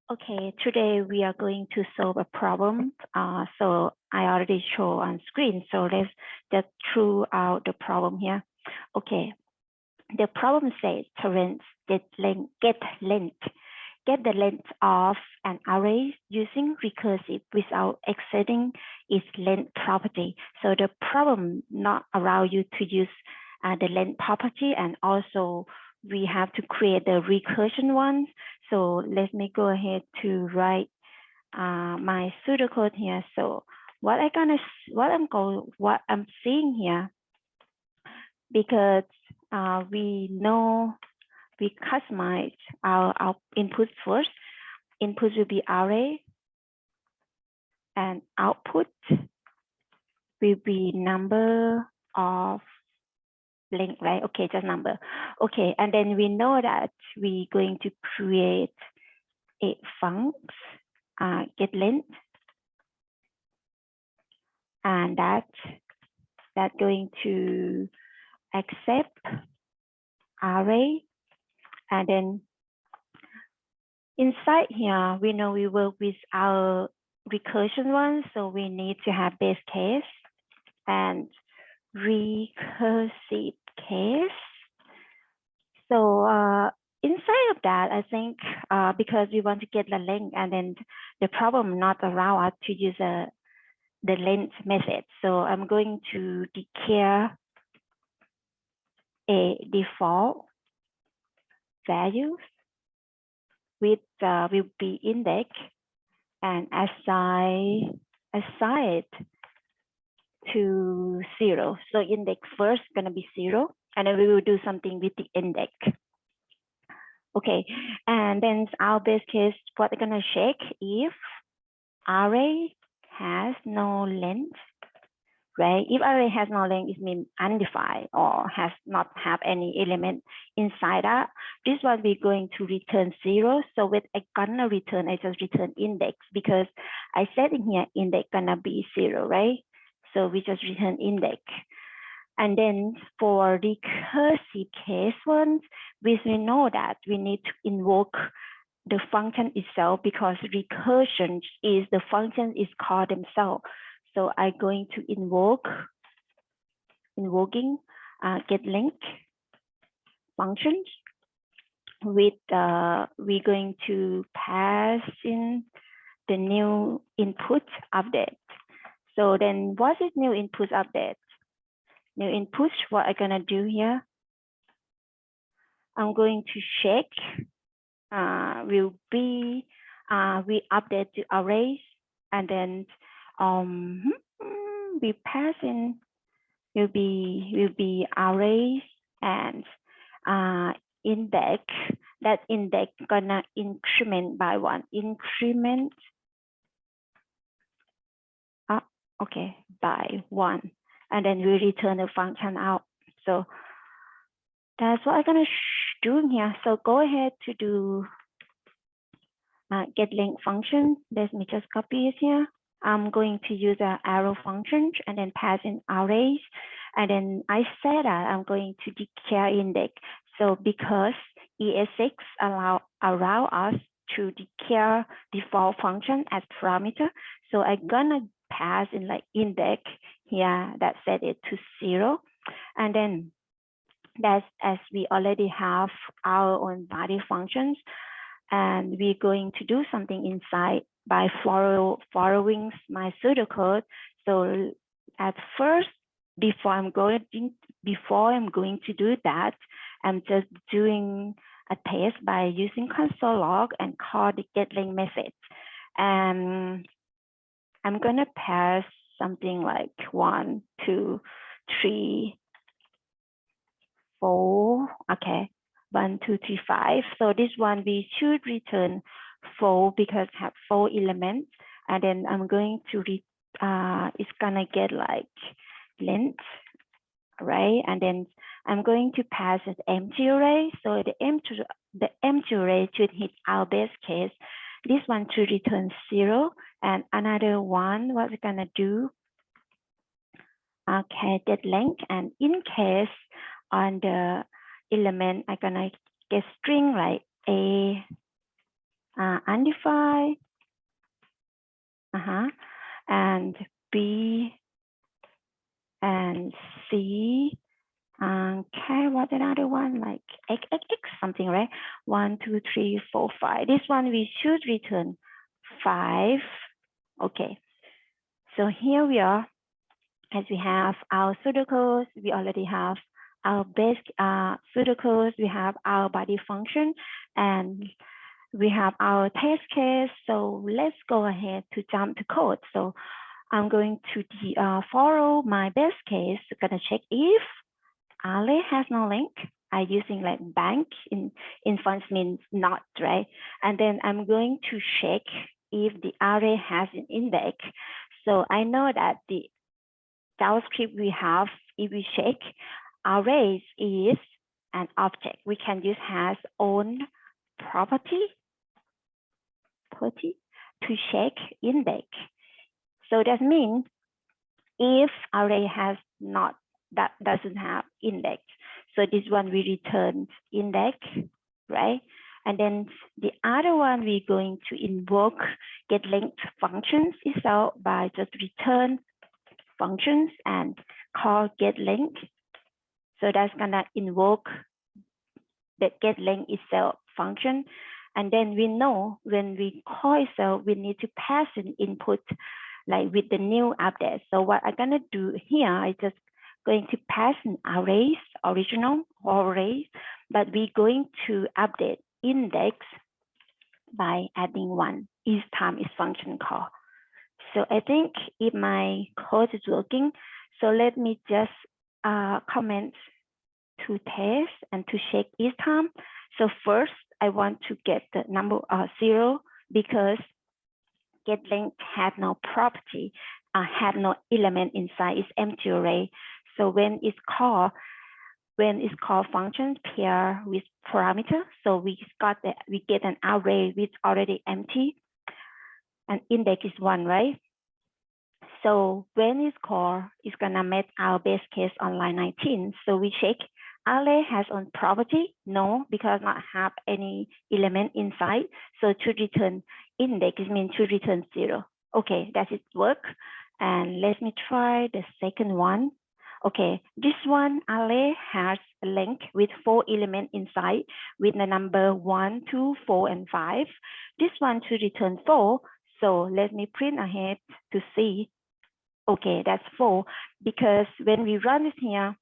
Okay, today we are going to solve a problem. So I already show on screen. So let's just throw out the problem here. Okay, the problem says parents get the length of an array using recursive without exceeding its length property. So the problem not allow you to use the length property, and also we have to create the recursion ones. So let me go ahead to write my pseudocode here. So what I'm seeing here, because we know we customize our inputs first. Input will be array, and output will be number of length, right? Okay, just number. Okay, and then we know that we're going to create a function getLength, and that's going to accept array, and then inside here we know we work with our recursion one, so we need to have base case and recursive case. So inside of that, I think because we want to get the length, and then the problem not allow us to use the length method. So I'm going to declare a default value with will be index, and assign it to 0. So index first gonna be 0, and then we will do something with the index. Okay, and then our base case, what we're gonna check if array has no length, right? If array has no length, it means undefined or has not have any element inside that. This one we're going to return 0. So with I gonna return, I just return index because I said in here index gonna be 0, right? So we just return index. And then for recursive case ones, we know that we need to invoke the function itself, because recursion is the function is called themselves. So I'm going to invoking getLength functions with we're going to pass in the new input update. So then what is new input update? New input, what I'm gonna do here, I'm going to check will be we update the arrays, and then we pass in will be arrays and index. That index gonna increment by 1. Increment by 1, and then we return the function out. So that's what I'm gonna do here. So go ahead to do getLength function. Let me just copy it here. I'm going to use an arrow function and then pass in arrays. And then I said that I'm going to declare index. So because ES6 allow us to declare default function as parameter, so I'm gonna pass in like index here that set it to 0. And then that's as we already have our own body functions, and we're going to do something inside by following my pseudocode. So at first, before I'm going to do that, I'm just doing a test by using console log and call the getLength method. And I'm gonna pass something like 1, 2, 3, 4. Okay, 1, 2, 3, 5. So this one we should return 4 because have 4 elements. And then I'm going to it's gonna get like length, right? And then I'm going to pass an empty array. So the empty array should hit our base case. This one should return 0. And another one, what we're gonna do, okay, getLength, and in case on the element I'm gonna get string like a undefined, and B and C. Okay, what another one, like X, something, right? 1, 2, 3, 4, 5. This one we should return 5. Okay, so here we are. As we have our pseudocodes, we already have our base pseudocodes, we have our body function, and we have our test case. So let's go ahead to jump to code. So I'm going to follow my base case. Gonna check if array has no link. I'm using like bank in front means not, right? And then I'm going to check if the array has an index. So I know that the JavaScript we have, if we check arrays is an object, we can use has own property to check index. So that means if array has not, that doesn't have index, so this one we return index, right? And then the other one we're going to invoke getLength functions itself by just return functions and call getLength. So that's gonna invoke the getLength itself function. And then we know when we call itself, we need to pass an input like with the new update. So what I'm gonna do here, I just going to pass an arrays, original arrays, but we're going to update index by adding 1 each time is function call. So I think if my code is working, so let me just comment to test and to check each time. So first, I want to get the number 0 because getLength had no property, had no element inside, it's empty array. So when it's called function pair with parameter, so we get an array with already empty, and index is 1, right? So when it's called, it's gonna make our base case on line 19. So we check array has on property, no, because not have any element inside. So to return index, it means to return 0. Okay, does it work? And let me try the second one. Okay, this one array has a length with 4 elements inside with the number 1, 2, 4, and 5. This one to return 4. So let me print ahead to see. Okay, that's 4 because when we run it here,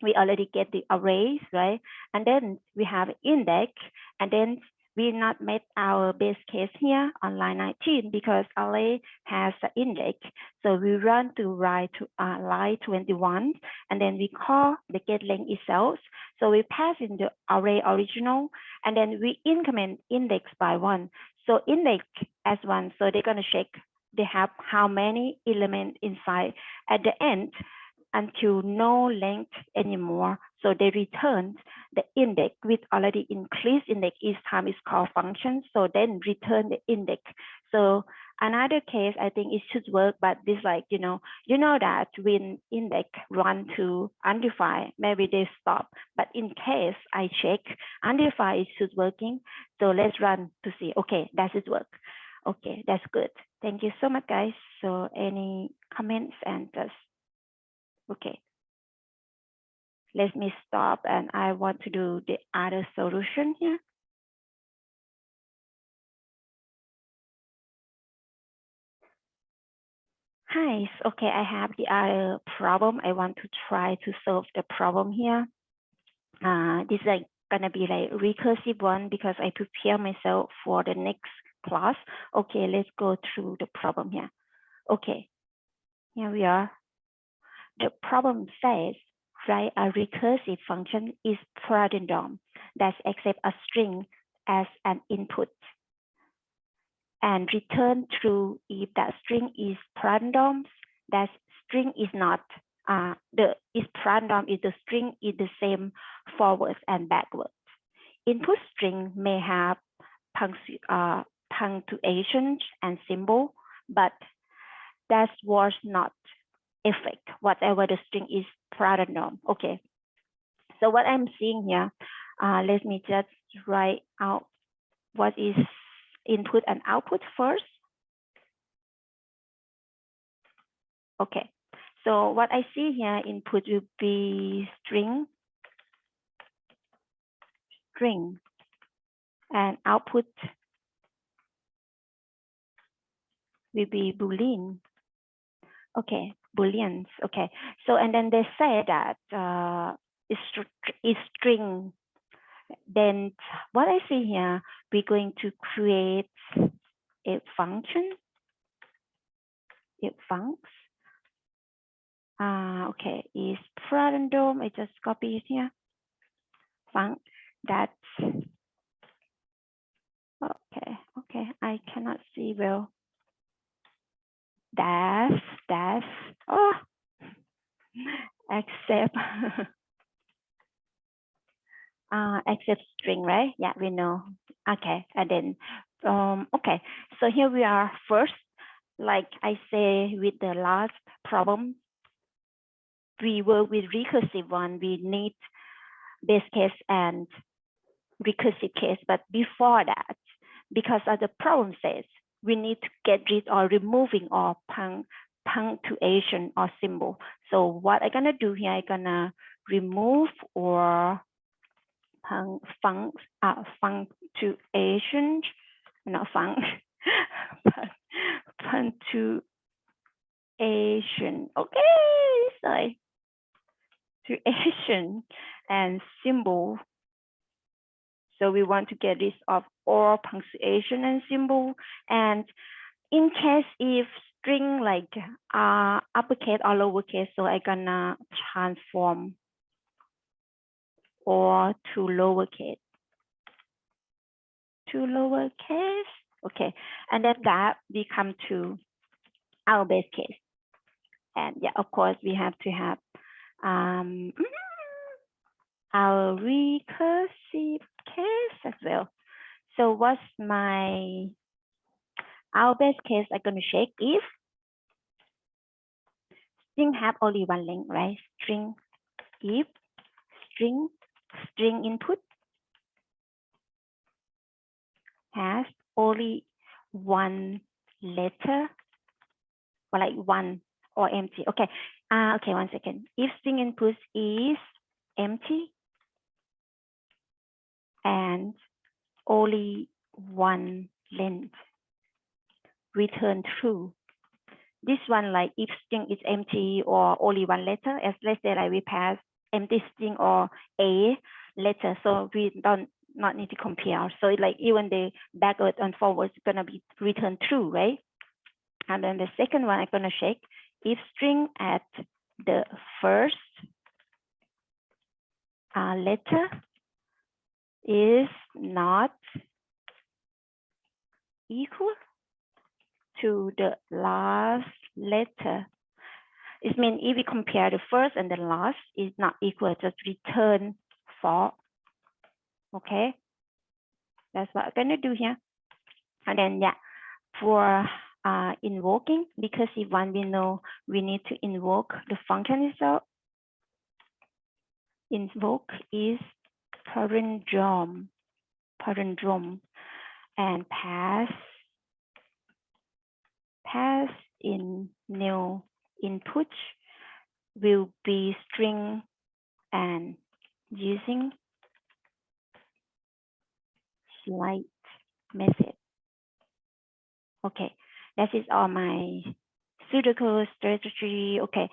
we already get the arrays, right? And then we have index, and then we not made our base case here on line 19 because array has the index. So we run to line 21, and then we call the getLength itself. So we pass in the array original, and then we increment index by 1. So index as 1, so they're gonna check they have how many elements inside at the end until no length anymore. So they return the index with already increased index each time is called function. So then return the index. So another case, I think it should work, but this like, you know that when index run to undefined, maybe they stop. But in case I check undefined, it should working. So let's run to see, okay, does it work? Okay, that's good. Thank you so much, guys. So any comments and just, okay. Let me stop and I want to do the other solution here. Hi, okay, I have the other problem. I want to try to solve the problem here. This is like gonna be like recursive one because I prepare myself for the next class. Okay, let's go through the problem here. Okay, here we are. The problem says, write a recursive function is isPalindrome that accepts a string as an input and return true if that string is isPalindrome. That string is not the isPalindrome is the string is the same forwards and backwards. Input string may have punctuations and symbol, but that was not effect whatever the string is isPalindrome. Okay, so what I'm seeing here, let me just write out what is input and output first. Okay, so what I see here, input will be string, and output will be Boolean. Okay, Booleans. Okay, so and then they say that is string. Then what I see here, we're going to create a function. It functions. Okay, isPalindrome. I just copy it here. Func. That's okay. Okay, I cannot see well. Dash. Oh, except except string, right? Yeah, we know. Okay, and then okay. So here we are first. Like I say with the last problem, we work with recursive one. We need base case and recursive case. But before that, because of the problem says we need to get rid or removing all punctuation or symbol. So what I'm gonna do here, I'm gonna remove or punctuation, not punctuation. Okay, sorry. Punctuation and symbol. So we want to get rid of all punctuation and symbol. And in case if string like uppercase or lowercase, so I'm gonna transform or to lowercase. Okay, and then that we come to our base case. And yeah, of course, we have to have our recursive case as well. So what's our base case? I'm going to check if string have only one length, right? String, if string input has only one letter, or like one or empty. Okay, okay, 1 second. If string input is empty and only one length, return true. This one, like if string is empty or only one letter, as let's say like we pass empty string or a letter, so we not need to compare. So like even the backward and forward is gonna be return true, right? And then the second one I'm gonna check if string at the first letter is not equal to the last letter. It means if we compare the first and the last is not equal, just return false. Okay, that's what I'm gonna do here. And then yeah, for invoking, because if one we know we need to invoke the function itself. Invoke is palindrome, and pass in new input will be string and using slide method. Okay, that is all my pseudocode strategy. Okay,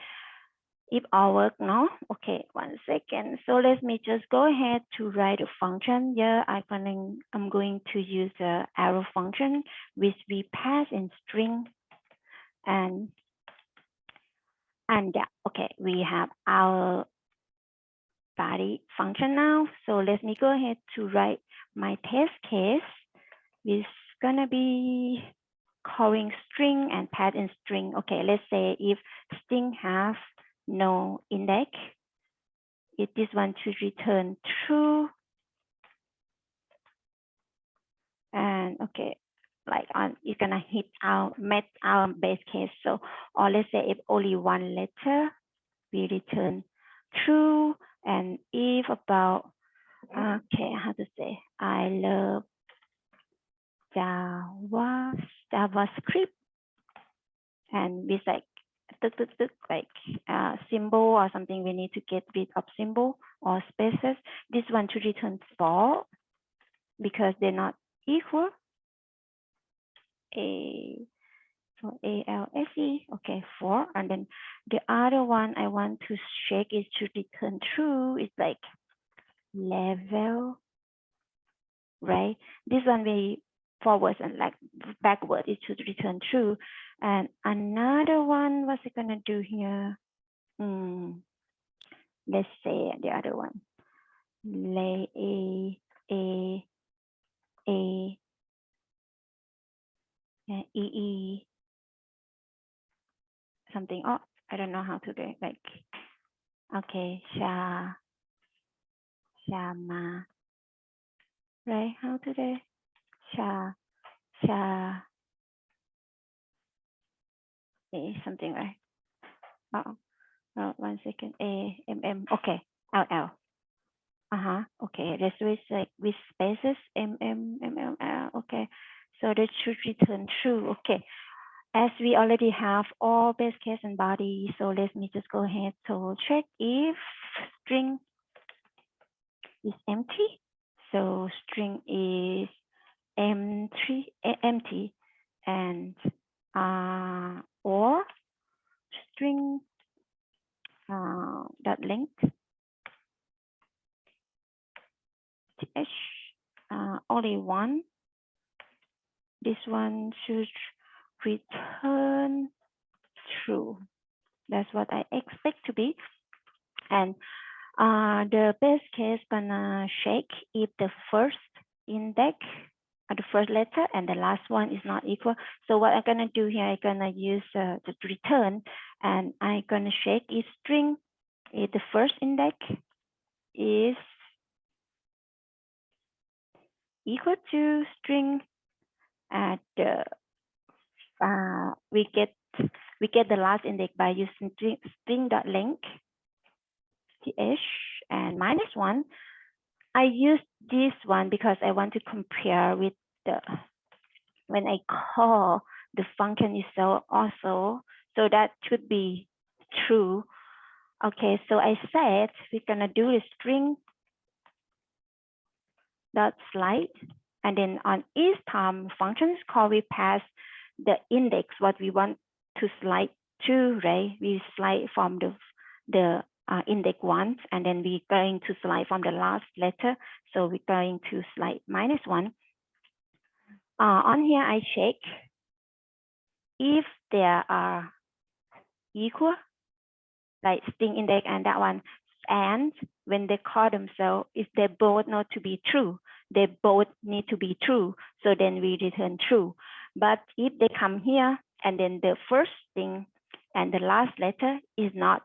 if all work now, okay, 1 second. So let me just go ahead to write a function. Here I'm going to use the arrow function, which we pass in string and yeah, okay, we have our body function now. So let me go ahead to write my test case. It's gonna be calling string and pass in string. Okay, let's say if string have no index, if this one to return true. And okay, like it's gonna hit our base case. So, or let's say if only one letter, we return true. And if about okay, how to say I love JavaScript, and with like symbol or something, we need to get rid of symbol or spaces. This one to return false because they're not equal. So ALSE, okay, 4. And then the other one I want to check is to return true. It's like level, right? This one we forwards and like backward, it should return true. And another one, what's it gonna do here? Let's say the other one. Lay A, E, something. Oh, I don't know how to do it. Like, okay, Shama, right? How to do it? Sha, something, right? Oh, 1 second. Okay, LL. Okay, let's switch like with spaces, okay. So that should return true. Okay, as we already have all base case and body, so let me just go ahead to check if string is empty. So string is empty, and or string dot length only one. This one should return true. That's what I expect to be. And the base case gonna check if the first index, the first letter and the last one is not equal. So what I'm gonna do here, I'm gonna use the return, and I'm gonna check if string, if the first index is equal to string at the we get the last index by using string.length th and -1. I use this one because I want to compare with the when I call the function itself also, so that should be true. Okay, so I said we're gonna do a string dot slide, and then on each time functions call, we pass the index what we want to slide to, right? We slide from the index 1, and then we're going to slide from the last letter, so we're going to slide -1. On here I check if there are equal, like string index and that one, and when they call themselves, if they both not to be true, they both need to be true, so then we return true. But if they come here and then the first thing and the last letter is not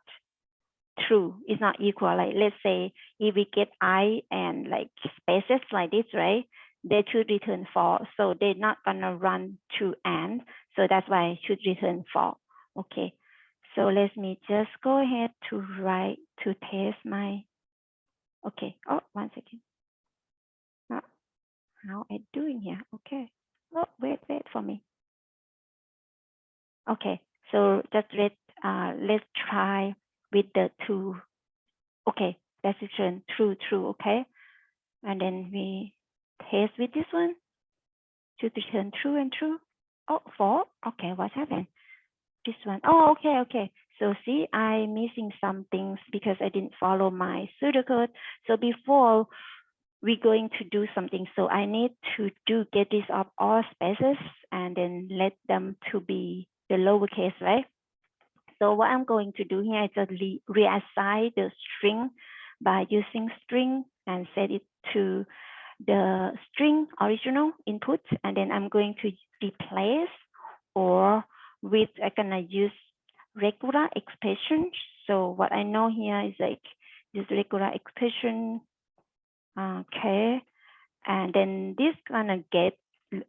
true, is not equal, like let's say if we get I and like spaces like this, right, they should return false, so they're not gonna run to AND, so that's why I should return false. Okay, so let me just go ahead to write to test my, okay, oh, 1 second. How I doing here? Okay. Oh, wait for me. Okay, so just let's try with the two. Okay, that's return true, okay. And then we test with this one to return true and true. Oh, false. Okay, what happened? This one. Oh, okay. So see, I'm missing some things because I didn't follow my pseudocode. So before we're going to do something, so I need to get rid of all spaces and then let them to be the lowercase, right? So what I'm going to do here is just reassign the string by using string and set it to the string original input, and then I'm going to replace or with, I'm gonna use regular expression. So what I know here is like this regular expression, okay, and then this gonna get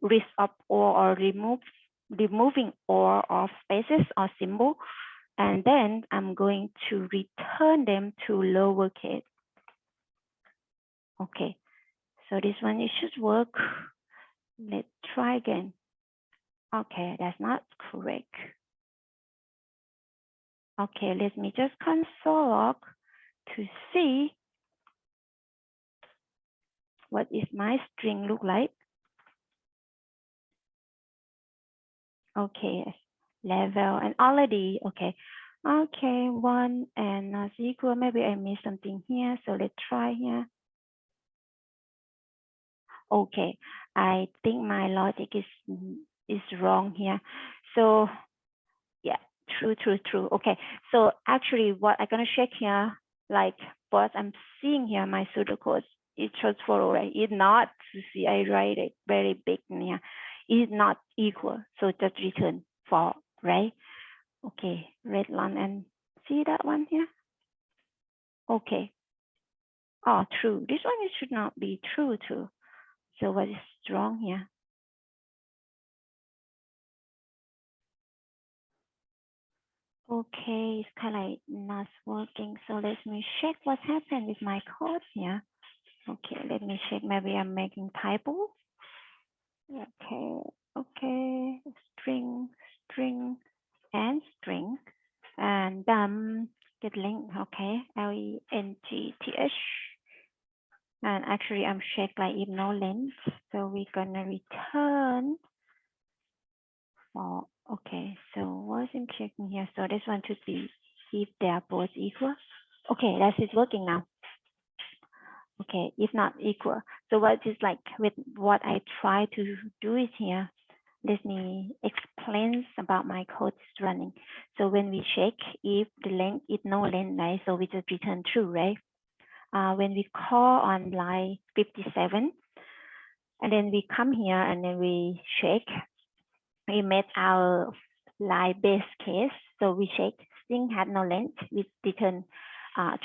rid of or removing all of spaces or symbol, and then I'm going to return them to lowercase. Okay, so this one, it should work. Let's try again. Okay, that's not correct. Okay, let me just console log to see what is my string look like. Okay, level and already, okay. Okay, 1 and not equal. Maybe I missed something here. So let's try here. Okay, I think my logic is wrong here. So yeah, true. Okay, so actually what I'm gonna check here, like what I'm seeing here, my pseudocode, it shows follow, right? It's not, see, I write it very big here. It's not equal, so just return false, right? Okay, red line and see that one here. Okay. Oh, true. This one it should not be true too. So what is wrong here? Okay, it's kind of like not working. So let me check what happened with my code here. Okay, let me check. Maybe I'm making typo. Okay, string, and string, and getLength. Okay, LENGTH. And actually, I'm check like if no length. So we're gonna return. Oh, okay. So what I'm checking here. So this one should be if they are both equal. Okay, that is working now. Okay, if not equal. So what is like with what I try to do is here. Let me explain about my code is running. So when we check if the length is no length, right? So we just return true, right? When we call on line 57, and then we come here and then we check, we made our line base case. So we check string had no length, we return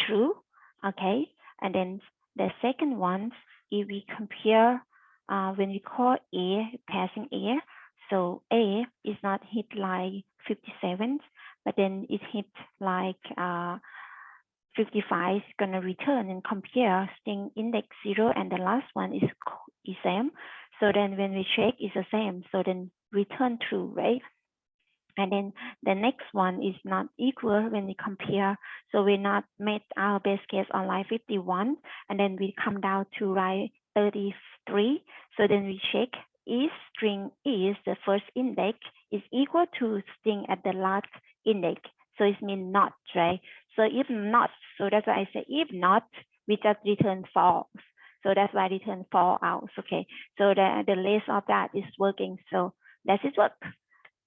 true, okay? And then the second one, if we compare when we call A, passing A, so A is not hit like 57, but then it hit like 55 is gonna return and compare string index 0 and the last one is same. So then when we check it's the same. So then return true, right? And then the next one is not equal when we compare. So we not made our base case on line 51, and then we come down to line 33. So then we check if string is the first index is equal to string at the last index. So it means not, right? So if not, so that's why I say if not, we just return false. So that's why I return false out. Okay. So the rest of that is working. So that is work.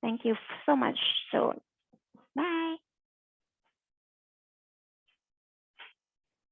Thank you so much. So